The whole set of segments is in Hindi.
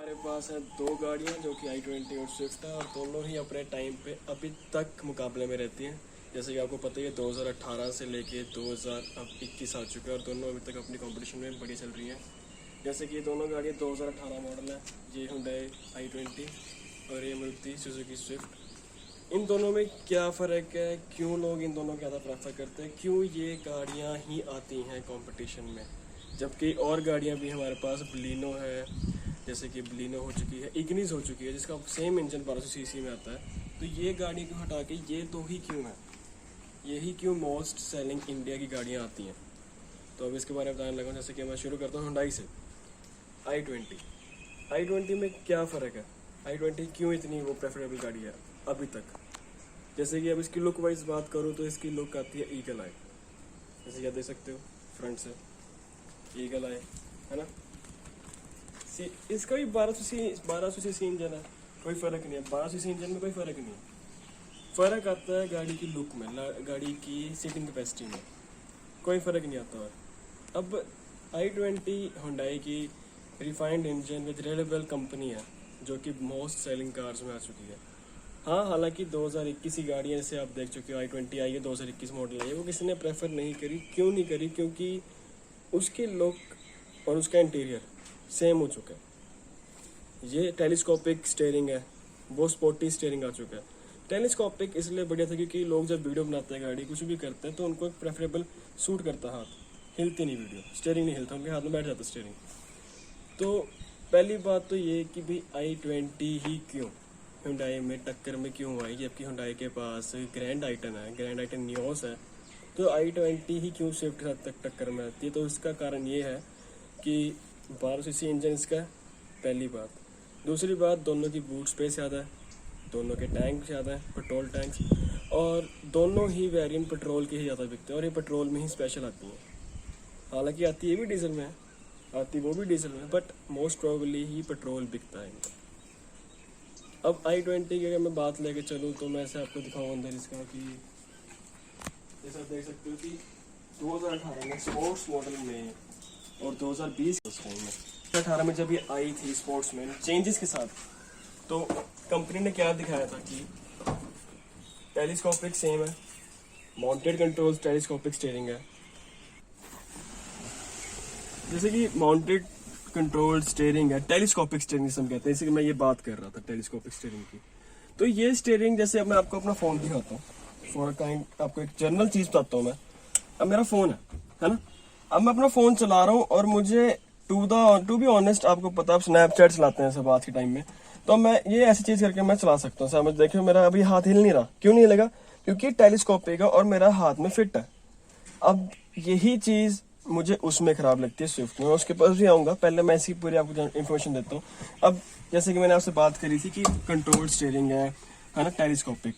हमारे पास है दो गाड़ियाँ जो कि i20 और स्विफ्ट है, और दोनों ही अपने टाइम पे अभी तक मुकाबले में रहती हैं। जैसे कि आपको पता ही है 2018 से लेके 2021 आ चुका है और दोनों अभी तक अपनी कंपटीशन में बड़ी चल रही हैं। जैसे कि ये दोनों गाड़ियाँ 2018 मॉडल है, ये Hyundai i20 और ये मारुति सुजुकी स्विफ्ट। इन दोनों में क्या फ़र्क है, क्यों लोग इन दोनों को ज़्यादा प्रेफर करते हैं, क्यों ये गाड़ियाँ ही आती हैं कंपटीशन में, जबकि और गाड़ियाँ भी हमारे पास बलिनो है, जैसे कि बलिनो हो चुकी है, इग्निस हो चुकी है जिसका सेम इंजन 1200 सीसी में आता है। तो ये गाड़ी को हटा के ये दो ही क्यों है, यही क्यों मोस्ट सेलिंग इंडिया की गाड़ियाँ आती हैं। तो अब इसके बारे में बताने लगा। जैसे कि मैं शुरू करता हूँ हुंडई से। i20 में क्या फ़र्क है, i20 क्यों इतनी वो प्रेफरेबल गाड़ी है अभी तक। जैसे कि अब इसकी लुक वाइज बात करूँ तो इसकी लुक आती है ईगल आई, जैसे कि आप देख सकते हो फ्रंट से ईगल आई है ना। इसका भी 1200 सीसी इंजन है, कोई फ़र्क नहीं है। 1200 सीसी इंजन में कोई फ़र्क नहीं है। फ़र्क आता है गाड़ी की लुक में, गाड़ी की सीटिंग कैपेसिटी में, कोई फ़र्क नहीं आता। और अब i20 हुंडई की refined engine with reliable company है जो कि मोस्ट सेलिंग कार्स में आ चुकी है। हाँ, हालांकि 2021 की गाड़ियाँ जैसे आप देख चुके हो, i20 आई है 2021 मॉडल आई है, वो किसी ने प्रेफर नहीं करी। क्यों नहीं करी? क्योंकि उसकी लुक और उसका इंटीरियर सेम हो चुका है। ये टेलीस्कोपिक स्टीयरिंग है, वो स्पोर्टी स्टीयरिंग आ चुका है। टेलीस्कोपिक इसलिए बढ़िया था क्योंकि लोग जब वीडियो बनाते हैं, गाड़ी कुछ भी करते हैं, तो उनको एक प्रेफरेबल सूट करता, हाथ हिलती नहीं, वीडियो स्टीयरिंग नहीं हिलता, उनके हाथ में बैठ जाता स्टीयरिंग। तो पहली बात तो ये कि भाई i20 ही क्यों हुंडई में टक्कर में क्यों आई, जबकि हुंडई के पास ग्रैंड आइटन है, ग्रैंड आइटन नियोस है। तो i20 ही क्यों स्विफ्ट के साथ तक टक्कर में आती है? तो इसका कारण ये है कि 1200 सीसी इंजन इसका है, पहली बात। दूसरी बात, दोनों की बूट स्पेस ज़्यादा है, दोनों के टैंक ज़्यादा है, पेट्रोल टैंक्स, और दोनों ही वेरिएंट पेट्रोल के ही ज़्यादा बिकते हैं और ये पेट्रोल में ही स्पेशल आती हैं। हालांकि आती ये भी डीजल में है, आती वो भी डीजल में, but most probably he petrol बिकता है इनका। अब i20 की अगर मैं बात लेके चलूँ तो मैं ऐसे आपको दिखाऊँ अंदर इसका कि जैसा देख सकते हो कि 2018 में स्पोर्ट्स मॉडल में और 2020 उस टाइम में 2018 में जब ये आई थी स्पोर्ट्स में चेंजेस के साथ, तो कंपनी ने क्या दिखाया था कि टेलीस्कोपिक सेम है, माउंटेड कंट्रोल्स, टेलीस्कोपिक स्टीयरिंग है। जैसे कि माउंटेड कंट्रोल स्टीयरिंग है, टेलीस्कोपिक स्टीयरिंग हम कहते हैं, इसी मैं ये बात कर रहा था टेलीस्कोपिक स्टीयरिंग की। तो ये स्टीयरिंग, जैसे अब मैं आपको अपना फ़ोन दिखाता हूँ, फॉर काइंड आपको एक जनरल चीज़ बताता हूँ मैं। अब मेरा फ़ोन है ना, अब मैं अपना फ़ोन चला रहा हूँ और मुझे टू बी ऑनेस्ट, आपको पता है आप स्नैपचैट चलाते हैं सब आज के टाइम में, तो मैं ये ऐसी चीज़ करके मैं चला सकता हूँ। समझ देखिए मेरा अभी हाथ हिल नहीं रहा, क्यों नहीं हिलेगा? क्योंकि टेलीस्कोपिक है और मेरा हाथ में फिट है। अब यही चीज़ मुझे उसमें ख़राब लगती है स्विफ्ट में, मैं उसके पास भी आऊँगा, पहले मैं इसकी पूरी आपको इन्फॉर्मेशन देता हूँ। अब जैसे कि मैंने आपसे बात करी थी कि कंट्रोल स्टीयरिंग है ना, टेलीस्कोपिक।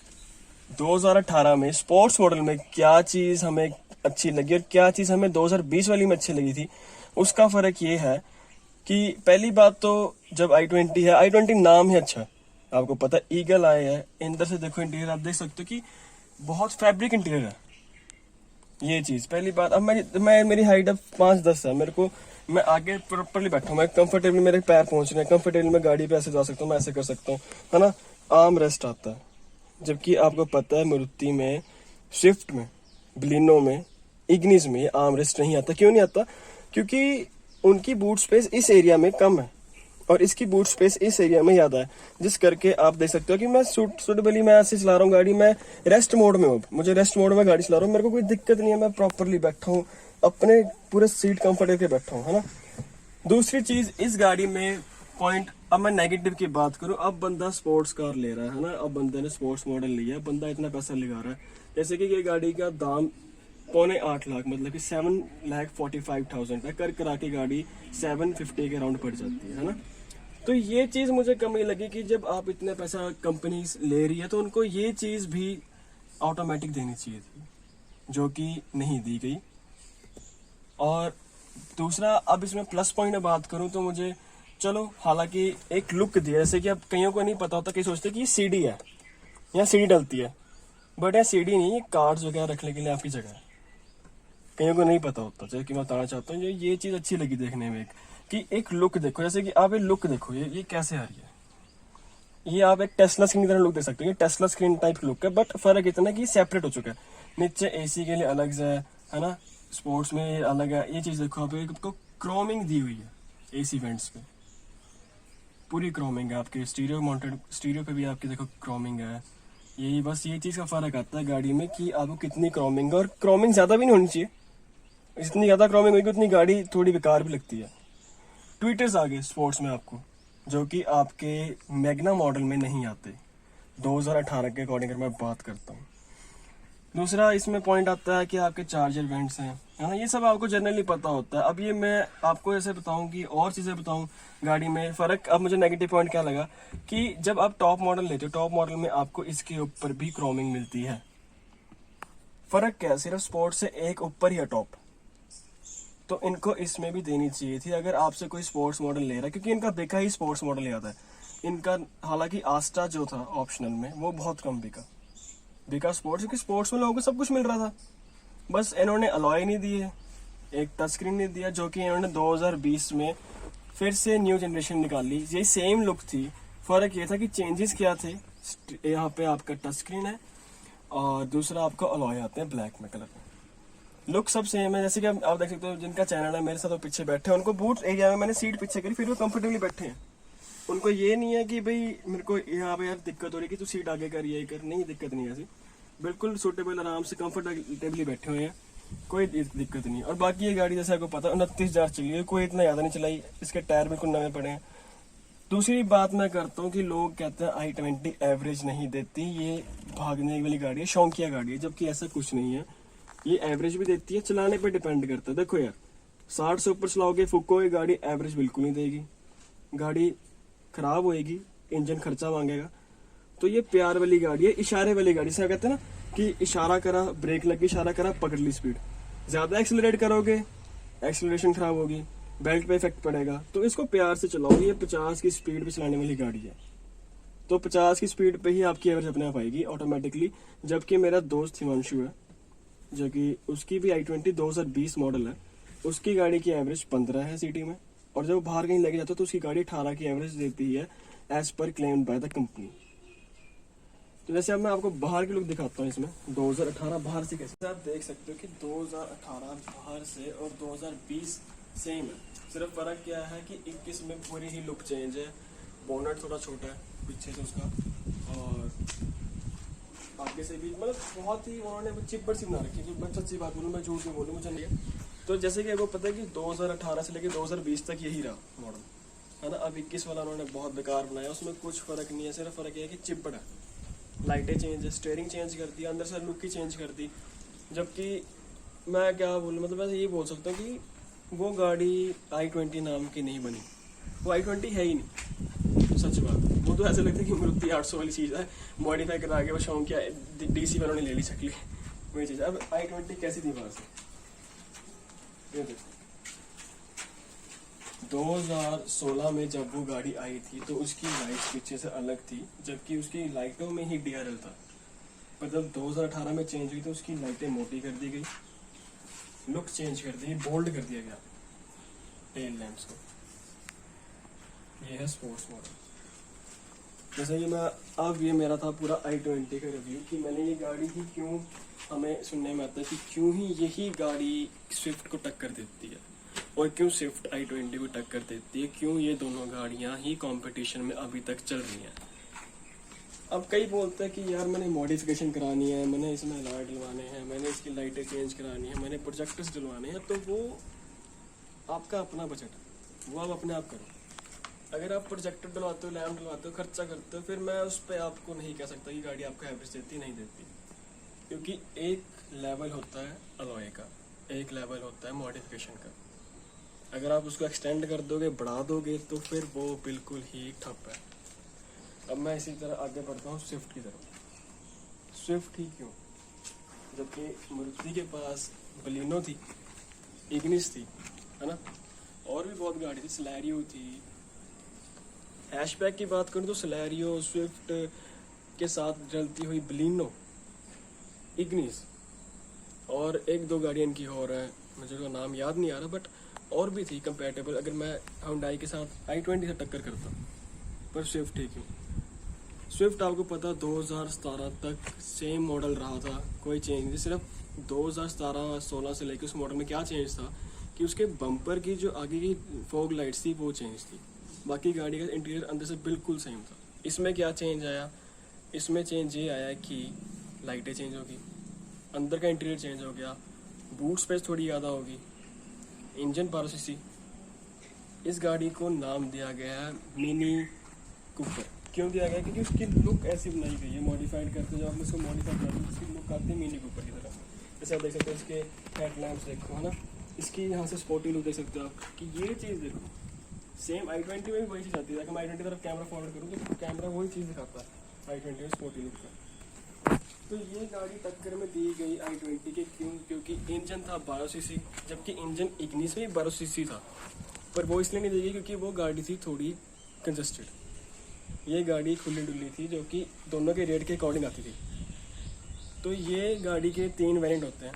2018 में स्पोर्ट्स मॉडल में क्या चीज़ हमें अच्छी लगी और क्या चीज़ हमें 2020 वाली में अच्छी लगी थी, उसका फ़र्क ये है कि पहली बात तो जब i20 है, i20 नाम ही अच्छा है, आपको पता है ईगल आई है। अंदर से देखो इंटीरियर, आप देख सकते हो कि बहुत फैब्रिक इंटीरियर है, ये चीज़ पहली बात। अब मैं मेरी हाइट अब 5'10" है, मेरे को मैं आगे प्रॉपरली बैठा हूँ, मैं कंफर्टेबली, मेरे पैर पहुँच रहे हैं कंफर्टेबली, मैं गाड़ी पे ऐसे जा सकता हूँ, मैं ऐसे कर सकता हूँ, है ना। आर्म रेस्ट आता है, जबकि आपको पता है मारुति में, स्विफ्ट में, बलिनो में, इग्निस में आर्म रेस्ट नहीं आता। क्यों नहीं आता? क्योंकि उनकी बूट स्पेस इस एरिया में कम है और इसकी बूट स्पेस इस एरिया में ज़्यादा है, जिस करके आप देख सकते हो कि मैं सूटेबली मैं ऐसे चला रहा हूँ गाड़ी, मैं रेस्ट मोड में हूँ, मुझे रेस्ट मोड में गाड़ी चला रहा हूँ, मेरे को कोई दिक्कत नहीं है, मैं प्रॉपरली बैठा हूँ, अपने पूरे सीट कंफर्ट करके बैठा हूँ, है ना। दूसरी चीज़ इस गाड़ी में पॉइंट, अब मैं नेगेटिव की बात करूँ, अब बंदा स्पोर्ट्स कार ले रहा है ना, अब बंदे ने स्पोर्ट्स मॉडल लिया है, बंदा इतना पैसा लगा रहा है। जैसे कि ये गाड़ी का दाम 7.25 लाख, मतलब कि 7,45,000 है, कर करा के गाड़ी 750 के राउंड पड़ जाती है ना। तो ये चीज़ मुझे कमी लगी कि जब आप इतने पैसा कंपनी ले रही है तो उनको ये चीज़ भी ऑटोमेटिक देनी चाहिए थी, जो कि नहीं दी गई। और दूसरा, अब इसमें प्लस पॉइंट में बात करूं तो मुझे, चलो हालांकि एक लुक दिया, जैसे कि अब कईयों को नहीं पता होता, कई सोचते कि ये सीडी है, यहाँ सीडी डलती है, बट यहाँ सीडी नहीं, ये कार्ड्स वगैरह रखने के लिए आपकी जगह है। कईयों को नहीं पता होता, जैसे कि मैं बताना चाहता हूँ, ये चीज़ अच्छी लगी देखने में, कि एक लुक देखो, जैसे कि आप ये लुक देखो, ये कैसे आ रही है, ये आप एक टेस्ला स्क्रीन की तरह लुक देख सकते हो। ये टेस्ला स्क्रीन टाइप की लुक है, बट फर्क इतना है कि सेपरेट हो चुका है। नीचे एसी के लिए अलग से है ना, स्पोर्ट्स में ये अलग है। ये चीज देखो आप, आपको क्रोमिंग दी हुई है एसी वेंट्स पे, पूरी क्रोमिंग है। आपके स्टीरियो माउंटेड, स्टीरियो पे भी आपकी देखो क्रोमिंग है। यही बस ये चीज का फर्क आता है गाड़ी में कि आपको कितनी क्रोमिंग है, और क्रोमिंग ज्यादा भी नहीं होनी चाहिए। जितनी ज्यादा क्रोमिंग होगी उतनी गाड़ी थोड़ी बेकार भी लगती है। ट्विटर्स आ गए स्पोर्ट्स में आपको, जो कि आपके मैग्ना मॉडल में नहीं आते 2018 के अकॉर्डिंग अगर मैं बात करता हूँ। दूसरा इसमें पॉइंट आता है कि आपके चार्जर वेंट्स हैं, है ना, ये सब आपको जनरली पता होता है। अब ये मैं आपको ऐसे बताऊं कि और चीज़ें बताऊं गाड़ी में फ़र्क। अब मुझे नेगेटिव पॉइंट क्या लगा कि जब आप टॉप मॉडल लेते हो, टॉप मॉडल में आपको इसके ऊपर भी क्रोमिंग मिलती है। फ़र्क क्या है, सिर्फ स्पोर्ट से एक ऊपर ही है टॉप, तो इनको इसमें भी देनी चाहिए थी अगर आपसे कोई स्पोर्ट्स मॉडल ले रहा है, क्योंकि इनका बिका ही स्पोर्ट्स मॉडल याद है इनका। हालांकि आस्टा जो था ऑप्शनल में वो बहुत कम बिका स्पोर्ट्स, क्योंकि स्पोर्ट्स में लोगों को सब कुछ मिल रहा था। बस इन्होंने अलॉय नहीं दिए, एक टच स्क्रीन नहीं दिया, जो कि इन्होंने 2020 में फिर से न्यू जनरेशन निकाली। ये सेम लुक थी, फर्क ये था कि चेंजेस क्या थे। यहाँ पे आपका टच स्क्रीन है और दूसरा आपका अलॉय आते हैं ब्लैक में कलर में। लुक सब सेम है। जैसे कि आप देख सकते हो, जिनका चैनल है मेरे साथ वो पीछे बैठे हैं, उनको बूट एरिया में मैंने सीट पीछे करी, फिर वो कंफर्टेबली बैठे हैं। उनको ये नहीं है कि भाई मेरे को यहाँ पे यार दिक्कत हो रही है कि तू सीट आगे कर, ये कर, नहीं दिक्कत नहीं है ऐसी, बिल्कुल सूटेबल आराम से कंफर्टेबली बैठे हुए हैं, कोई दिक्कत नहीं। और बाकी ये गाड़ी जैसे आपको पता 29,000 चली है, कोई इतना ज़्यादा नहीं चलाई, इसके टायर बिल्कुल नए पड़े हैं। दूसरी बात मैं करता हूँ कि लोग कहते हैं i20 एवरेज नहीं देती, ये भागने वाली गाड़ी है, शौकिया गाड़ी है, जबकि ऐसा कुछ नहीं है। ये एवरेज भी देती है, चलाने पे डिपेंड करता है। देखो यार 60 से ऊपर चलाओगे, फूकोगे गाड़ी, एवरेज बिल्कुल नहीं देगी, गाड़ी खराब होएगी, इंजन खर्चा मांगेगा। तो ये प्यार वाली गाड़ी है, इशारे वाली गाड़ी से कहते हैं ना कि इशारा करा, ब्रेक लगी, इशारा करा, पकड़ ली स्पीड। ज्यादा एक्सीलरेट करोगे एक्सीलरेशन खराब होगी, बेल्ट पे इफेक्ट पड़ेगा। तो इसको प्यार से चलाओ। ये 50 की स्पीड पे चलाने वाली गाड़ी है, तो 50 की स्पीड पे ही आपकी एवरेज अपने आप आएगी ऑटोमेटिकली। जबकि मेरा दोस्त हिमांशु है, जो कि उसकी भी i20 2020 मॉडल है, उसकी गाड़ी की एवरेज 15 है सिटी में, और जब बाहर कहीं लेके जाता है तो उसकी गाड़ी 18 की एवरेज देती है as per claimed by the company. तो जैसे अब मैं आपको बाहर की लुक दिखाता हूँ इसमें 2018 बाहर से कैसे आप देख सकते हो कि 2018 बाहर से और 2020 सेम है। सिर्फ फर्क क्या है कि 21 में पूरी ही लुक चेंज है। बोनट थोड़ा छोटा है पीछे से उसका, और आगे से भी मतलब बहुत ही उन्होंने चिप्पर सी बना रखी है। मैं सच्ची बात बोलूँ, मैं झूठ नहीं बोलूँ, मुझे नहीं है। तो जैसे कि आपको पता है कि 2018 से लेकर 2020 तक यही रहा मॉडल, है ना। अब 21 वाला उन्होंने बहुत बेकार बनाया, उसमें कुछ फर्क नहीं है, सिर्फ फर्क ये है कि चिप्पड़ है, लाइटें चेंज है, स्टीयरिंग चेंज कर दी, अंदर से लुक ही चेंज कर दी। जबकि मैं क्या बोलूँ, मतलब मैं ये बोल सकता हूँ कि वो गाड़ी i20 नाम की नहीं बनी, वो i20 है ही नहीं, सच बात। वो तो ऐसा लगता है कि मारुति 800 वाली चीज़ है, मॉडिफाई करा के वो शौक क्या DC वालों ने ले ली शक्ल, वही चीज़। अब i20 कैसी थी बाहर से, ये देखो 2016 में जब वो गाड़ी आई थी तो उसकी लाइट पीछे से अलग थी, जबकि उसकी लाइटों में ही DRL था। पर जब 2018 में चेंज हुई तो उसकी लाइटें मोटी कर दी गई, लुक चेंज कर दी, बोल्ड कर दिया गया टेल लैंप्स को। ये है स्पोर्ट्स मॉडल। जैसे कि मैं अब ये मेरा था पूरा i20 का रिव्यू कि मैंने ये गाड़ी ही क्यों, हमें सुनने में आता है कि क्यों ही यही गाड़ी स्विफ्ट को टक्कर देती है, और क्यों स्विफ्ट i20 को टक्कर देती है, क्यों ये दोनों गाड़ियां ही कंपटीशन में अभी तक चल रही हैं। अब कई बोलते हैं कि यार मैंने मॉडिफिकेशन करानी है, मैंने इसमें अलॉय डलवाने हैं, मैंने इसकी लाइटें चेंज करानी है, मैंने प्रोजेक्टर्स डलवाने हैं, तो वो आपका अपना बजट है, वो आप अपने आप करो। अगर आप प्रोजेक्टर डलवाते हो, लैम्प डलवाते हो, खर्चा करते हो, फिर मैं उस पर आपको नहीं कह सकता कि गाड़ी आपको एवरेज देती नहीं देती, क्योंकि एक लेवल होता है अलॉय का, एक लेवल होता है मॉडिफिकेशन का। अगर आप उसको एक्सटेंड कर दोगे, बढ़ा दोगे, तो फिर वो बिल्कुल ही ठप है। अब मैं इसी तरह आगे बढ़ता हूँ स्विफ्ट की तरफ। स्विफ्ट ही क्यों, जबकि मारुति के पास बलिनो थी, इग्निस थी, है ना, और भी बहुत गाड़ी थी, सिलेरियो थी। हैशबैक की बात करूँ तो सिलेरियो, स्विफ्ट के साथ चलती हुई बलिनो, इग्निस, और एक दो गाड़ियाँ इनकी और हैं, मुझे तो नाम याद नहीं आ रहा, बट और भी थी कंपेटेबल, अगर मैं Hyundai के साथ i20 से टक्कर करता, पर स्विफ्ट ही क्यों। स्विफ्ट आपको पता 2017 तक सेम मॉडल रहा था, कोई चेंज नहीं। सिर्फ 2017-16 से लेकर उस मॉडल में क्या चेंज था कि उसके बम्पर की जो आगे की फॉग लाइट्स थी वो चेंज थी, बाकी गाड़ी का इंटीरियर अंदर से बिल्कुल सेम था। इसमें क्या चेंज आया, इसमें चेंज ये आया कि लाइटें चेंज होगी, अंदर का इंटीरियर चेंज हो गया, बूट स्पेस थोड़ी ज़्यादा होगी, इंजन 1200 सीसी। इस गाड़ी को नाम दिया गया है मिनी कूपर। क्यों दिया गया, क्योंकि उसकी लुक ऐसी बनाई गई है, मॉडिफाइड करते जब आप उसको मॉडिफाई करते हैं उसकी लुक आती है मिनी कूपर की तरह। जैसे आप देख सकते हो इसके हेडलैम्प्स देखो, है ना, इसकी यहाँ से स्पोर्टी लुक देख सकते हो आप कि ये चीज़ देखो। सेम i20 में भी वही चीज़ आती है, अगर मैं i20 तरफ कैमरा फॉरवर्ड करूँ तो कैमरा वही चीज़ दिखाता है i20 में स्पोर्टी लुक का। तो ये गाड़ी टक्कर में दी गई i20 के, क्यों, क्योंकि इंजन था 1200 सीसी, जबकि इंजन इग्निस में 1200 सीसी था, पर वो इसलिए नहीं दी गई क्योंकि वो गाड़ी थी थोड़ी कंजस्टेड। ये गाड़ी खुली डुली थी जो कि दोनों के रेट के अकॉर्डिंग आती थी। तो ये गाड़ी के 3 वेरिएंट होते हैं,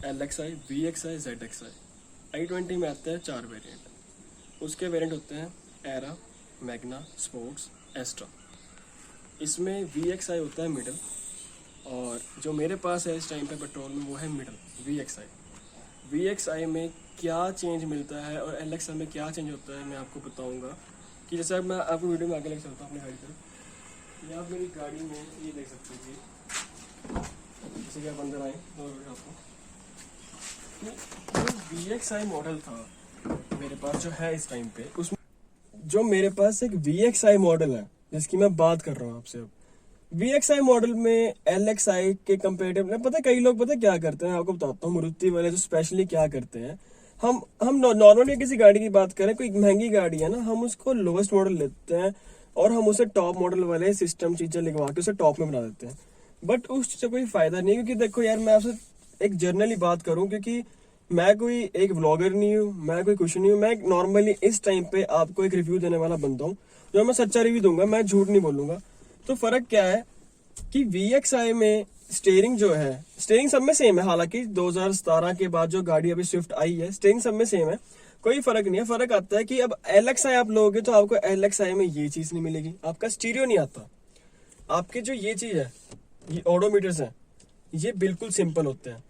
LXi, VXi, ZXi। i20 में आते हैं 4 वेरिएंट। उसके वेरिएंट होते हैं एरा, मैग्ना, स्पोर्ट्स, एस्ट्रा। इसमें VXi होता है मिडल, और जो मेरे पास है इस टाइम पे पेट्रोल में वो है मिडल VXi। VXi में क्या चेंज मिलता है और LXi में क्या चेंज होता है मैं आपको बताऊंगा। कि जैसे अब मैं आपको वीडियो में आगे लेकर चलता हूँ अपनी गाड़ी पर। ये आप मेरी गाड़ी में ये देख सकते हैं, जैसे कि आप अंदर आए तो आपको जो VXi मॉडल था मेरे पास जो है इस टाइम पे, उसमें जो मेरे पास एक VXi मॉडल है जिसकी मैं बात कर रहा हूँ आपसे। अब VXi मॉडल में LXi के कंपेरेटिव पता है कई लोग पता है क्या करते हैं, आपको बताता हूँ। मारुति वाले जो स्पेशली क्या करते हैं, हम नॉर्मली किसी गाड़ी की बात करें, कोई महंगी गाड़ी है ना, हम उसको लोवेस्ट मॉडल लेते हैं और हम उसे टॉप मॉडल वाले सिस्टम चीजें लगवा के उसे टॉप में बना देते हैं। बट उस चीज से कोई फायदा नहीं, क्योंकि देखो यार मैं आपसे एक जर्नली बात करूं, क्योंकि मैं कोई एक व्लॉगर नहीं हूँ, मैं कोई कुछ नहीं हूँ, मैं नॉर्मली इस टाइम पे आपको एक रिव्यू देने वाला बंदा हूँ, जो मैं सच्चा रिव्यू दूंगा, मैं झूठ नहीं बोलूंगा। तो फर्क क्या है कि VXi में स्टीयरिंग जो है, स्टीयरिंग सब में सेम है, हालांकि 2017 के बाद जो गाड़ी अभी स्विफ्ट आई है स्टीयरिंग सब में सेम है, कोई फर्क नहीं है। फर्क आता है कि अब LXi आप लोगे तो आपको LXi में ये चीज नहीं मिलेगी, आपका स्टीरियो नहीं आता। आपके जो ये चीज है, ये ओडोमीटर्स है, ये बिल्कुल सिंपल होते हैं।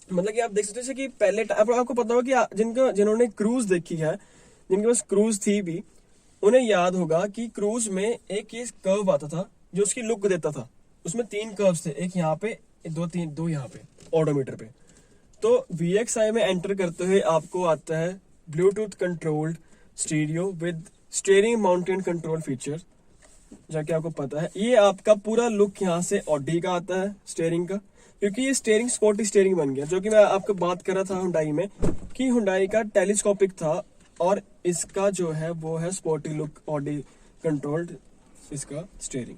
मतलब कि आप देख सकते हैं कि पहले आपको पता होगा कि जिन्होंने क्रूज देखी है, जिनके पास क्रूज थी भी, उन्हें याद होगा कि क्रूज में एक ये कर्व आता था जो उसकी लुक देता था। उसमें 3 कर्व्स थे, एक यहाँ पे, दो यहाँ पे ओडोमीटर पे। तो VXi में एंटर करते हुए आपको आता है Bluetooth controlled stereo with steering mounted control feature, जाके आपको पता है। ये आपका पूरा लुक यहाँ से ऑडी का आता है स्टीयरिंग का, क्योंकि ये स्टीयरिंग स्पोर्टी स्टीयरिंग बन गया, जो कि मैं आपको बात कर रहा था Hyundai में कि Hyundai का टेलीस्कोपिक था और इसका जो है वो है स्पोर्टी लुक ऑडी कंट्रोल्ड इसका स्टीयरिंग।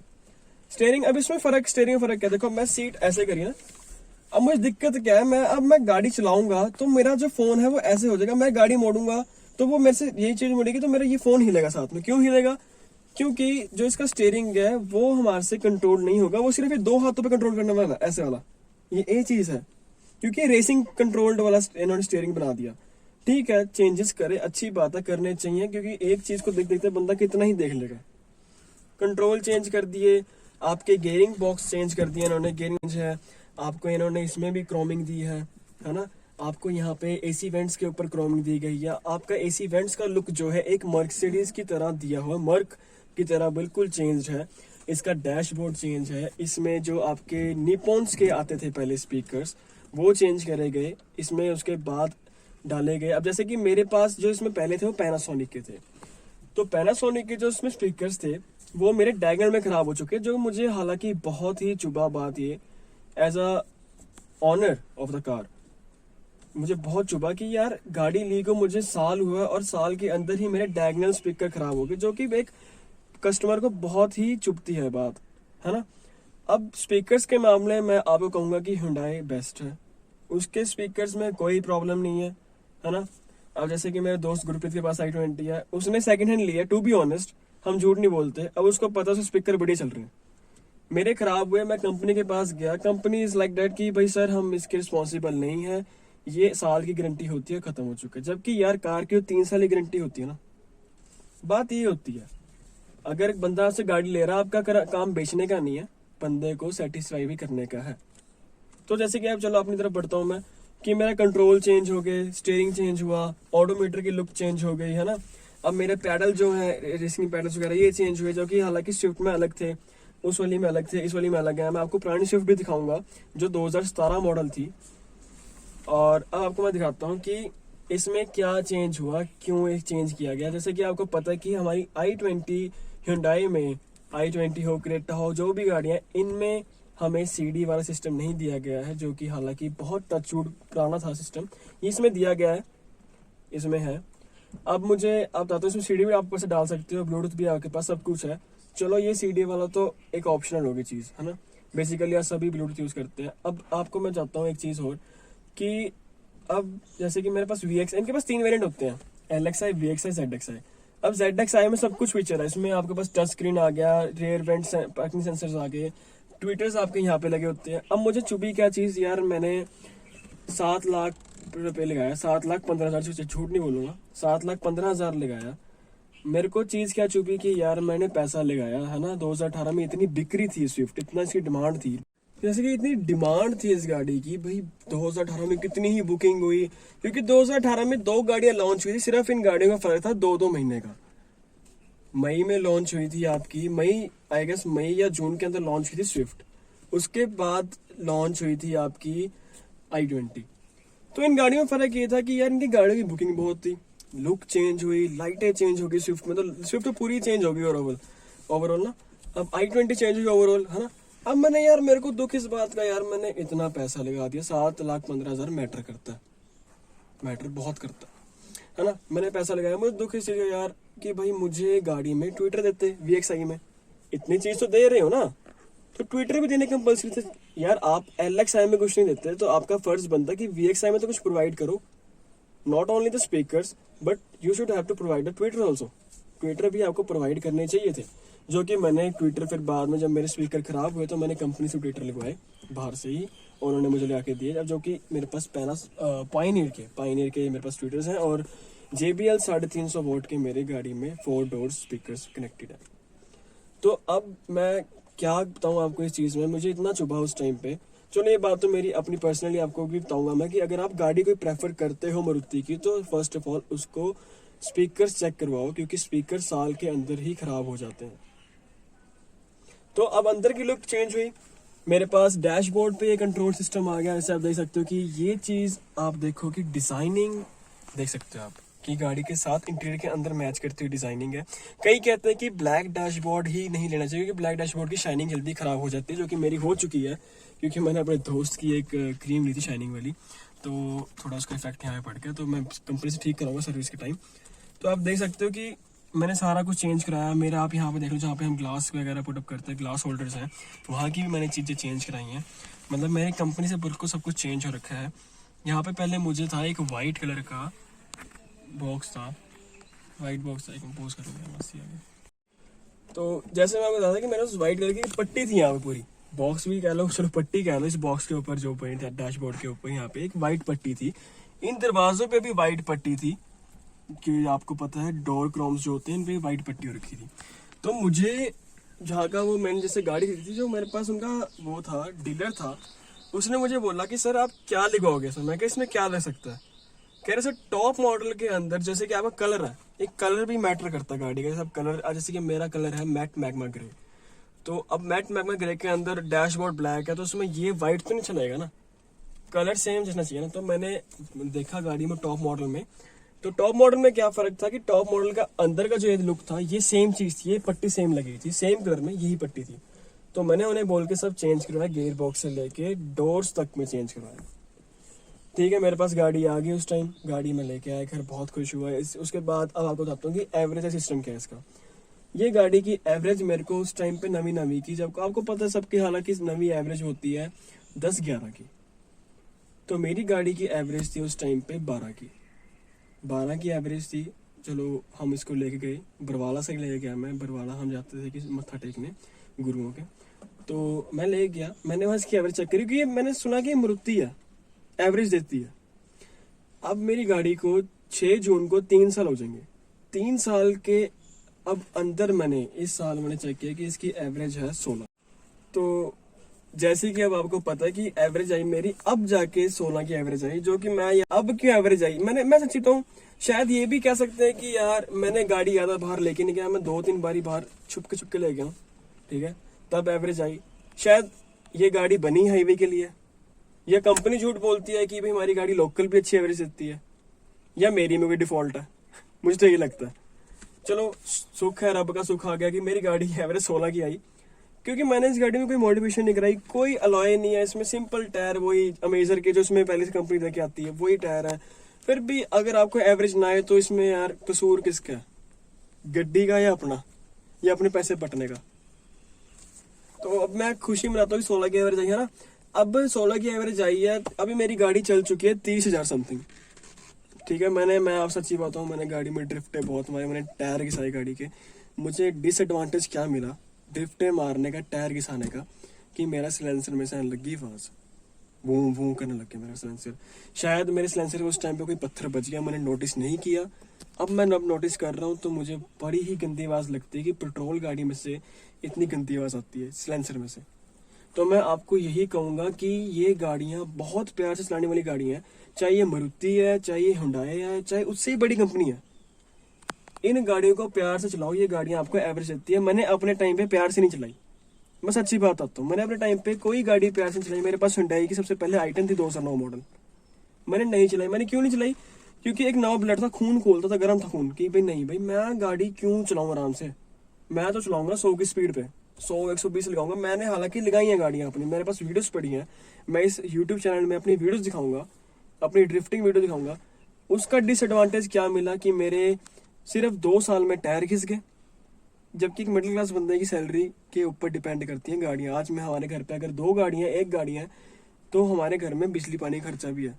अब इसमें स्टीयरिंग में फर्क क्या, देखो मैं सीट ऐसे करी ना, अब मुझे दिक्कत क्या है, अब मैं गाड़ी चलाऊंगा तो मेरा जो फोन है वो ऐसे हो जाएगा, मैं गाड़ी मोड़ूंगा तो वो मेरे से यही चीज मुड़ेगी, तो मेरा ये फोन हिलेगा साथ में। क्यों हिलेगा, क्योंकि जो इसका स्टीयरिंग है वो हमारे से कंट्रोल नहीं होगा, वो सिर्फ 2 हाथों पे कंट्रोल करने वाला, ऐसे वाला ये चीज है। क्योंकि रेसिंग कंट्रोल्ड वाला इन्होंने स्टीयरिंग बना दिया। ठीक है, चेंजेस करे, अच्छी बात है, करने चाहिए, क्योंकि एक चीज को देख देखते बंदा कितना ही देख लेगा। कंट्रोल चेंज कर दिए, आपके गेयरिंग बॉक्स चेंज कर दिए इन्होंने, गेयरिंग है आपको, इन्होंने इसमें भी क्रोमिंग दी है ना। आपको यहाँ पे AC वेंट्स के ऊपर क्रोमिंग दी गई है। आपका AC वेंट्स का लुक जो है एक मर्सिडीज की तरह दिया हुआ, मर्क की तरह बिल्कुल चेंज है। इसका डैशबोर्ड चेंज है, इसमें जो आपके निपॉन्स के आते थे पहले स्पीकर्स वो चेंज करे गए, इसमें उसके बाद डाले गए। अब जैसे कि मेरे पास जो इसमें पहले थे वो पैनासोनिक के थे, तो पैनासोनिक के जो इसमें स्पीकर्स थे वो मेरे डायगनल में खराब हो चुके, जो मुझे हालांकि बहुत ही चुभा बात, ये as a honour of the car मुझे बहुत चुभा कि यार गाड़ी ली को मुझे साल हुआ और साल के अंदर ही मेरे डायगनल स्पीकर खराब हो गए, जो कि एक कस्टमर को बहुत ही चुभती है बात, है ना। अब स्पीकर्स के मामले में आपको कहूंगा कि Hyundai बेस्ट है, उसके स्पीकर्स में कोई प्रॉब्लम नहीं है ना। अब जैसे कि मेरे दोस्त गुरप्रीत के पास i20 है, उसने सेकंड हैंड लिया, टू बी ऑनेस्ट हम झूठ नहीं बोलते, अब उसको पता है स्पीकर बढ़िया चल रहे हैं। मेरे खराब हुए, मैं कंपनी के पास गया, कंपनी इज लाइक दैट कि भाई सर हम इसके रिस्पॉन्सिबल नहीं है, ये साल की गारंटी होती है, खत्म हो चुका है। जबकि यार कार की 3 साल की गारंटी होती है ना। बात ये होती है, अगर एक बंदा आपसे गाड़ी ले रहा है, आपका काम बेचने का नहीं है, बंदे को सेटिस्फाई भी करने का है। तो जैसे कि अब चलो अपनी तरफ बढ़ता हूँ मैं, कि मेरा कंट्रोल चेंज हो गए, स्टीयरिंग चेंज हुआ, ऑडोमीटर की लुक चेंज हो गई, है ना। अब मेरे पैडल जो है, रेसिंग पैडल्स वगैरह ये चेंज हुए, जो कि हालांकि स्विफ्ट में अलग थे, उस वाली में अलग थे, इस वाली में अलग है। मैं आपको पुरानी स्विफ्ट भी दिखाऊंगा जो 2017 मॉडल थी, और अब आपको मैं दिखाता हूँ कि इसमें क्या चेंज हुआ, क्यों एक चेंज किया गया। जैसे कि आपको पता है कि हमारी i20 Hyundai में, i20 हो, क्रेटा हो, जो भी गाड़ियां, इनमें हमें सीडी वाला सिस्टम नहीं दिया गया है, जो कि हालांकि बहुत टचवुड पुराना था सिस्टम, ये इसमें दिया गया है, इसमें है। अब मुझे आप बताते हो, इसमें सीडी भी आप ऊपर से डाल सकते हो, ब्लूटूथ भी आपके पास सब कुछ है। चलो ये सीडी वाला तो एक ऑप्शनल होगी चीज़, है ना। बेसिकली आप सभी ब्लूटूथ यूज़ करते हैं। अब आपको मैं चाहता हूँ एक चीज़ और, कि अब जैसे कि मेरे पास VX, इनके पास 3 वेरिएंट होते हैं, LXi, VXi, ZXi। अब ZXi में सब कुछ फीचर है, इसमें आपके पास टच स्क्रीन आ गया, रेयर वेंट पार्किंग सेंसर्स आ गए, ट्विटर्स आपके यहाँ पे लगे होते हैं। अब मुझे चुभी क्या चीज़ यार, मैंने 7 लाख रुपए लगाया, 7,15,000, झूठ नहीं बोलूंगा, 7,15,000 लगाया। मेरे को चीज़ क्या चुभी कि यार मैंने पैसा लगाया, है ना। 2018 में इतनी बिक्री थी स्विफ्ट, इतना इसकी डिमांड थी, जैसे कि इतनी डिमांड थी इस गाड़ी की भाई, 2018 में कितनी ही बुकिंग हुई, क्योंकि 2018 में 2 गाड़ियां लॉन्च हुई थी, सिर्फ इन गाड़ियों का फर्क था 2-2 महीने का। मई में लॉन्च हुई थी आपकी, मई आई गेस मई या जून के अंदर लॉन्च हुई थी स्विफ्ट, उसके बाद लॉन्च हुई थी आपकी i20। तो इन गाड़ियों में फर्क ये था कि यार इनकी गाड़ियों की बुकिंग बहुत थी, लुक चेंज हुई, लाइटें चेंज हो गई स्विफ्ट में, तो स्विफ्ट तो पूरी चेंज होगी ओवरऑल ना। अब i20 चेंज हुई ओवरऑल, है ना। अब मैंने यार, मेरे को दुख इस बात का यार, मैंने इतना पैसा लगा दिया, 7,15,000 मैटर करता है, मैटर बहुत करता है ना। मैंने पैसा लगाया, मुझे दुख इस चीज का यार कि भाई मुझे गाड़ी में ट्विटर देते, VXi में इतनी चीज तो दे रहे हो ना, तो ट्विटर भी देने कंपल्सरी थे यार। आप LXi में कुछ नहीं देते, तो आपका फर्ज बनता कि VXi में तो कुछ प्रोवाइड करो, not only the speakers but you should have to provide the Twitter also. Twitter भी आपको प्रोवाइड करने चाहिए थे, जो कि मैंने ट्विटर, फिर बाद में जब मेरे स्पीकर खराब हुए तो मैंने कंपनी से ट्विटर लगवाए बाहर से ही, उन्होंने मुझे ला के दिए। अब जो कि मेरे पास पायनियर के मेरे पास ट्विटर्स हैं, और JBL 350 वोल्ट के मेरे गाड़ी में 4 डोर स्पीकर्स कनेक्टेड है। तो अब मैं क्या बताऊं आपको इस चीज़ में, मुझे इतना चुभा उस टाइम पे। चलो ये बात तो मेरी अपनी पर्सनली आपको भी बताऊंगा मैं, कि अगर आप गाड़ी कोई प्रेफर करते हो मारुति की, तो फर्स्ट ऑफ ऑल उसको स्पीकर्स चेक करवाओ, क्योंकि स्पीकर साल के अंदर ही खराब हो जाते हैं। तो अब अंदर की लुक चेंज हुई, मेरे पास डैशबोर्ड पे ये कंट्रोल सिस्टम आ गया। जैसे आप देख सकते हो कि ये चीज़ आप देखो कि डिज़ाइनिंग देख सकते हो आप, कि गाड़ी के साथ इंटीरियर के अंदर मैच करती हुई डिज़ाइनिंग है। कई कहते हैं कि ब्लैक डैशबोर्ड ही नहीं लेना चाहिए, क्योंकि ब्लैक डैशबोर्ड की शाइनिंग जल्दी ख़राब हो जाती है, जो कि मेरी हो चुकी है, क्योंकि मैंने अपने दोस्त की एक क्रीम ली थी शाइनिंग वाली, तो थोड़ा उसका इफेक्ट यहाँ पे पड़ गया, तो मैं कंपनी से ठीक कराऊंगा सर्विस के टाइम। तो आप देख सकते हो कि मैंने सारा कुछ चेंज कराया। मेरा आप यहाँ पे देख लो, जहाँ पे हम ग्लास वगैरह पुटअप करते हैं, ग्लास होल्डर्स हैं, वहाँ की भी मैंने चीज़ें चेंज कराई हैं। मतलब मेरी कंपनी से बिल्कुल सब कुछ चेंज हो रखा है। यहाँ पे पहले मुझे था एक वाइट कलर का बॉक्स था, वाइट बॉक्स था, कंपोज कर लिया मस्त आगे। तो जैसे मैं आपको बता था कि मेरे पास वाइट कलर की पट्टी थी यहाँ पे, पूरी बॉक्स भी कह लो, चलो पट्टी कह लो, इस बॉक्स के ऊपर जो पॉइंट था डैशबोर्ड के ऊपर, यहाँ पे एक वाइट पट्टी थी। इन दरवाजों पे भी वाइट पट्टी थी, कि आपको पता है डोर क्रोम्स जो होते हैं, इन पे वाइट पट्टी हो रखी थी। तो मुझे जहाँ का वो, मैंने जैसे गाड़ी खरीदी थी, जो मेरे पास उनका वो था, डीलर था, उसने मुझे बोला कि सर आप क्या लिखोगे सर। मैं कहा इसमें क्या लग सकता है। कह रहे सर टॉप मॉडल के अंदर जैसे कि आपका कलर है, एक कलर भी मैटर करता है गाड़ी का। जैसे अब कलर, जैसे कि मेरा कलर है मैट मैग्मा ग्रे, तो अब मैट मैग्मा ग्रे के अंदर डैशबोर्ड ब्लैक है, तो उसमें ये वाइट तो नहीं चलेगा ना, कलर सेम जैसा चाहिए ना। तो मैंने देखा गाड़ी में टॉप मॉडल में, तो टॉप मॉडल में क्या फर्क था कि टॉप मॉडल का अंदर का जो ये लुक था, ये सेम चीज थी, ये पट्टी सेम लगी थी, सेम कलर में यही पट्टी थी। तो मैंने उन्हें बोल के सब चेंज करवाया, गेयर बॉक्स से लेके डोर्स तक में चेंज करवाया। ठीक है, मेरे पास गाड़ी आ गई उस टाइम, गाड़ी में लेके आया घर, बहुत खुश हुआ। उसके बाद अब आपको बताता हूँ कि एवरेज सिस्टम क्या है इसका। ये गाड़ी की एवरेज मेरे को उस टाइम पे नवी की, जब आपको पता है सबकी, हालांकि नवी एवरेज होती है 10-11 की, तो मेरी गाड़ी की एवरेज थी उस टाइम पे 12 की एवरेज थी। चलो हम इसको लेके गए, बरवाला से लेके गया मैं, बरवाला हम जाते थे कि मत्था टेकने गुरुओं के, तो मैं ले गया, मैंने वहाँ इसकी एवरेज चेक करी, क्योंकि मैंने सुना कि मारुति है एवरेज देती है। अब मेरी गाड़ी को 6 जून को 3 साल हो जाएंगे। 3 साल के अब अंदर मैंने इस साल मैंने चेक किया कि इसकी एवरेज है 16। तो जैसे कि अब आपको पता है कि एवरेज आई मेरी अब जाके 16 की एवरेज आई, जो कि मैं अब क्यों एवरेज आई, मैं सच्ची कहूँ शायद ये भी कह सकते हैं कि यार मैंने गाड़ी ज्यादा बाहर लेके नहीं गया, मैं 2-3 बारी बाहर छुप के ले गया हूँ, ठीक है, तब एवरेज आई। शायद ये गाड़ी बनी हाईवे के लिए, या कंपनी झूठ बोलती है कि भाई हमारी गाड़ी लोकल भी अच्छी एवरेज देती है, या मेरी में कोई डिफॉल्ट है, मुझे तो ये लगता है। चलो सुख है, रब का सुख आ गया कि मेरी गाड़ी की एवरेज 16 की आई, क्योंकि मैंने इस गाड़ी में कोई मॉडिफिकेशन नहीं कराई, कोई अलॉय नहीं है इसमें, सिंपल टायर वही अमेजर के जो इसमें पहले से कंपनी लेके आती है वही टायर है। फिर भी अगर आपको एवरेज ना आए तो इसमें यार कसूर किसका है, गड्डी का या अपना, या अपने पैसे पटने का। तो अब मैं खुशी मनाता हूँ कि 16 की एवरेज आई है ना। अब 16 की एवरेज आई है, अभी मेरी गाड़ी चल चुकी है 30,000 समथिंग, ठीक है। मैं आप सच्ची बात हूँ, मैंने गाड़ी में ड्रिफ्टे बहुत मारे, मैंने टायर घिसाए गाड़ी के। मुझे डिसएडवांटेज क्या मिला ड्रिफ्टे मारने का, टायर घिसाने का, कि मेरा सिलेंसर में से लगी आवाज, वूं वूं करने लग गया मेरा सिलेंसर। शायद मेरे सिलेंसर में उस टाइम पे कोई पत्थर बच गया, मैंने नोटिस नहीं किया। अब मैं नोटिस कर रहा हूँ तो मुझे बड़ी ही गंदी आवाज लगती है कि पेट्रोल गाड़ी में से इतनी गंदी आवाज आती है सिलेंसर में से। तो मैं आपको यही कहूंगा कि ये गाड़ियां बहुत प्यार से चलाने वाली गाड़ियां हैं, चाहे ये मारुति है, चाहे ये हुंडई है, चाहे उससे ही बड़ी कंपनी है, इन गाड़ियों को प्यार से चलाओ, ये गाड़ियां आपको एवरेज देती है। मैंने अपने टाइम पे प्यार से नहीं चलाई, मैं सच्ची बात आता हूँ, मैंने अपने टाइम पे कोई गाड़ी प्यार से नहीं चलाई। मेरे पास हुंडई की सबसे पहले i10 थी 2009 मॉडल, मैंने नहीं चलाई। मैंने क्यों नहीं चलाई, क्योंकि एक नवा ब्लड था, खून खोलता था, गर्म था खून, कि भाई नहीं भाई मैं गाड़ी क्यों चलाऊं आराम से, मैं तो चलाऊंगा 100 की स्पीड पे, 100-120 लगाऊंगा। मैंने हालांकि लगाई है गाड़ियां अपनी, मेरे पास वीडियोस पड़ी हैं, मैं इस यूट्यूब चैनल में अपनी वीडियोस दिखाऊंगा, अपनी ड्रिफ्टिंग वीडियो दिखाऊंगा। उसका डिसएडवांटेज क्या मिला कि मेरे सिर्फ 2 साल में टायर घिस गए, जबकि एक मिडिल क्लास बंदे की सैलरी के ऊपर डिपेंड करती हैं गाड़ियां। आज मैं हमारे घर पे अगर 2 गाड़ियां, 1 गाड़ी है, तो हमारे घर में बिजली पानी का खर्चा भी है।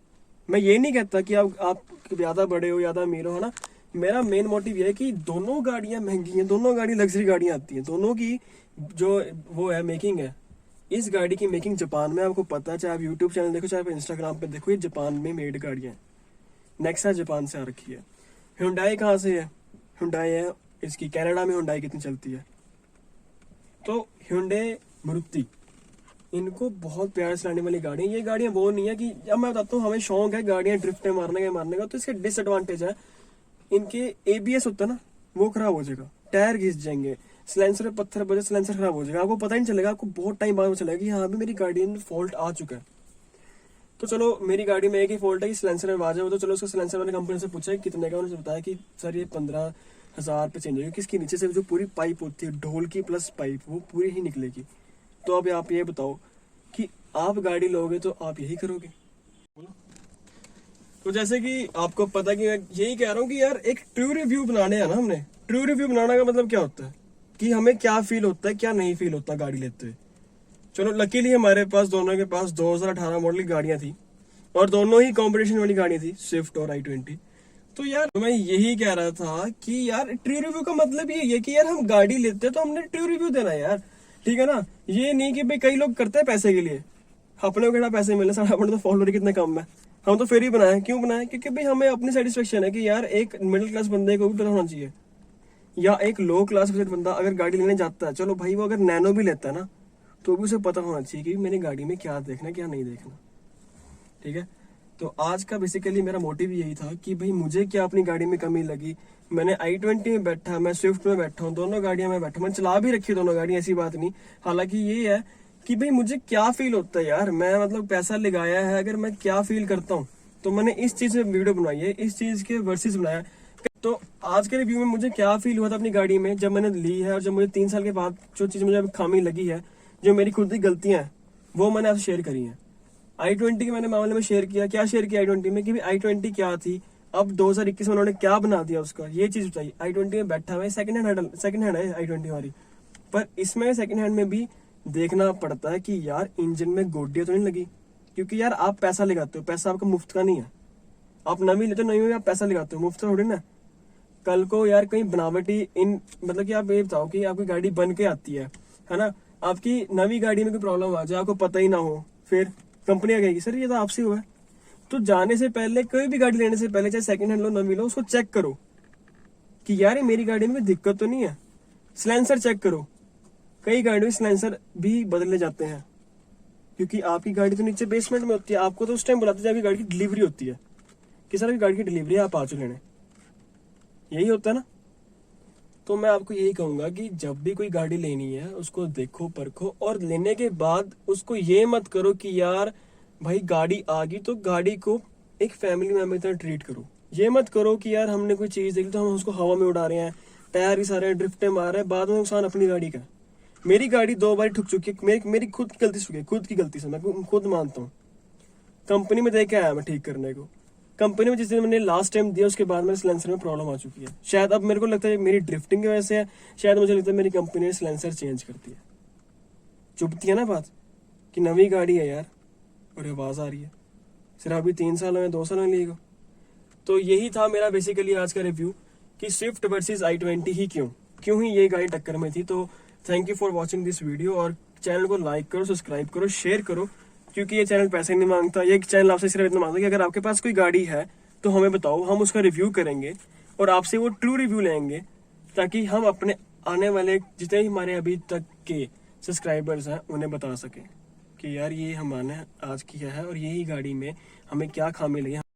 मैं ये नहीं कहता कि आप ज्यादा बड़े हो, ज्यादा अमीर हो, है ना। मेरा मेन मोटिव ये है कि दोनों गाड़ियां महंगी हैं, दोनों गाड़ी लग्जरी गाड़ियां आती हैं, दोनों की जो वो है मेकिंग है, इस गाड़ी की मेकिंग जापान में, आपको पता है, चाहे आप यूट्यूब चैनल देखो, चाहे आप इंस्टाग्राम पे देखो, ये जापान में मेड गाड़ियां हैं। नेक्सा जापान से आ रखी है। हुंडई कहाँ से है, हुंडई है इसकी कनाडा में, हुंडई कितनी चलती है। तो हुंडई, मारुति, इनको बहुत प्यार से चलाने वाली गाड़ियां, ये गाड़ियां वो नहीं है कि, अब मैं बताता हूँ, हमें शौक है गाड़ियां ड्रिफ्ट मारने का, तो इसके डिसएडवांटेज है, इनके एबीएस होता है ना, वो खराब हो जाएगा, टायर घिस जाएंगे, सिलेंसर में पत्थर बजे सिलेंसर खराब हो जाएगा, आपको पता ही नहीं चलेगा, आपको बहुत टाइम बाद में चलेगा कि हाँ भी मेरी गाड़ी में फॉल्ट आ चुका है। तो चलो मेरी गाड़ी में एक ही फॉल्ट है कि सिलेंसर में आवाज है, तो चलो उसका सिलेंसर मैंने कंपनी से पूछा कितने का, उन्होंने बताया कि सर ये 15,000 पे चेंज होगी, किसके नीचे से जो पूरी पाइप होती है ढोल की प्लस पाइप, वो पूरी ही निकलेगी। तो अब आप ये बताओ कि आप गाड़ी लोगे तो आप यही करोगे। तो जैसे कि आपको पता कि मैं यही कह रहा हूँ कि यार एक ट्रू रिव्यू बनाने हैं ना हमने। ट्रू रिव्यू बनाने का मतलब क्या होता है कि हमें क्या फील होता है, क्या नहीं फील होता गाड़ी लेते हुए। चलो लकीली हमारे पास दोनों के पास 2018 मॉडल की गाड़ियां थी, और दोनों ही कॉम्पिटिशन वाली गाड़ी थी, स्विफ्ट और i20। तो यार मैं यही कह रहा था कि यार ट्रू रिव्यू का मतलब ये है कि यार हम गाड़ी लेते हैं तो हमने ट्रू रिव्यू देना है यार, ठीक है ना। ये नहीं कि भाई कई लोग करते हैं पैसे के लिए, अपने को केड़ा पैसे मिले, साढ़े अपने तो फॉलोअर कितने कम है, हम तो फिर ही बनाए। क्यों बनाए, क्योंकि भाई हमें अपनी सेटिस्फेक्शन है कि यार एक मिडिल क्लास बंदे को भी पता होना चाहिए, या एक लो क्लास बंदा अगर गाड़ी लेने जाता है, चलो भाई वो अगर नैनो भी लेता है ना, तो भी उसे पता होना चाहिए कि मेरी गाड़ी में क्या देखना क्या नहीं देखना, ठीक है। तो आज का बेसिकली मेरा मोटिव यही था कि भाई मुझे क्या अपनी गाड़ी में कमी लगी। मैंने i20 में बैठा, मैं स्विफ्ट में बैठा हूँ, दोनों गाड़ियां में बैठा, मैंने चला भी रखी दोनों गाड़ियां, ऐसी बात नहीं। हालांकि ये है कि भाई मुझे क्या फील होता है यार, मैं मतलब पैसा लगाया है, अगर मैं क्या फील करता हूँ, तो मैंने इस चीज से वीडियो बनाई है, इस चीज के वर्सेस बनाया। तो आज के रिव्यू में मुझे क्या फील हुआ था अपनी गाड़ी में जब मैंने ली है, और जब मुझे 3 साल के बाद जो चीज मुझे खामी लगी है, जो मेरी खुद की गलतियां हैं, वो मैंने आपसे शेयर करी है। i20 के मैंने मामले में शेयर किया, क्या शेयर किया i20 में कि i20 क्या थी, अब 2021 में उन्होंने क्या बना दिया उसका, ये चीज बताई। i20 में बैठा हुआ है, सेकंड हैंड है i20 हमारी, पर इसमें सेकंड हैंड में भी देखना पड़ता है कि यार इंजन में गोडियां तो नहीं लगी, क्योंकि यार आप पैसा लगाते हो, पैसा आपका मुफ्त का नहीं है। आप नवी लेते हो, नवी में आप पैसा लगाते हो, मुफ्त थोड़ी ना। कल को यार कहीं बनावटी मतलब कि आप ये बताओ कि आपकी गाड़ी बन के आती है ना, आपकी नवी गाड़ी में कोई प्रॉब्लम आ जाए, आपको पता ही ना हो, फिर कंपनी आ गई सर ये तो आपसे हुआ है। तो जाने से पहले, कोई भी गाड़ी लेने से पहले, चाहे सेकंड हैंड लो नवी लो, उसको चेक करो कि यार ये मेरी गाड़ी में कोई दिक्कत तो नहीं है। सिलेंसर चेक करो, कई गाड़ियों में सिलेंसर भी बदले जाते हैं, क्योंकि आपकी गाड़ी तो नीचे बेसमेंट में होती है। आपको तो उस टाइम बुलाते हैं जब आपकी गाड़ी की डिलीवरी होती है कि सर आपकी गाड़ी की डिलीवरी है, आप आ जाओ लेने, यही होता है ना। तो मैं आपको यही कहूंगा कि जब भी कोई गाड़ी लेनी है उसको देखो परखो, और लेने के बाद उसको ये मत करो कि यार भाई गाड़ी आ गई तो गाड़ी को एक फैमिली मेंबर की तरह ट्रीट करो। ये मत करो कि यार हमने कोई चीज देखी तो हम उसको हवा में उड़ा रहे हैं, टायर भी सारे ड्रिफ्टें मार रहे हैं, बाद में नुकसान अपनी गाड़ी का। मेरी गाड़ी 2 बार ठुक चुकी है, मेरी खुद की गलती से, खुद की गलती से, मैं खुद मानता हूँ। कंपनी में देके आया मैं ठीक करने को, कंपनी में जिस दिन मैंने लास्ट टाइम दिया उसके बाद मेरे सिलेंसर में प्रॉब्लम आ चुकी है। शायद अब मेरे को लगता है मेरी ड्रिफ्टिंग की वजह से है, शायद मुझे लगता है मेरी कंपनी ने सिलेंसर चेंज कर दिया। चुभती है ना बात कि नवी गाड़ी है यार और आवाज आ रही है, सिर्फ अभी 3 साल में 2 साल में लिए। तो यही था मेरा बेसिकली आज का रिव्यू कि स्विफ्ट वर्सेस i20 ही क्यों ही ये गाड़ी टक्कर में थी। तो thank you for watching this video, और चैनल को लाइक करो, सब्सक्राइब करो, शेयर करो, क्योंकि ये चैनल पैसे नहीं मांगता। ये चैनल आपसे सिर्फ इतना मांगता है कि अगर आपके पास कोई गाड़ी है तो हमें बताओ, हम उसका रिव्यू करेंगे और आपसे वो ट्रू रिव्यू लेंगे, ताकि हम अपने आने वाले जितने भी हमारे अभी तक के सब्सक्राइबर्स हैं उन्हें बता सकें कि यार ये हमने आज किया है और यही गाड़ी में हमें क्या खामी लगी।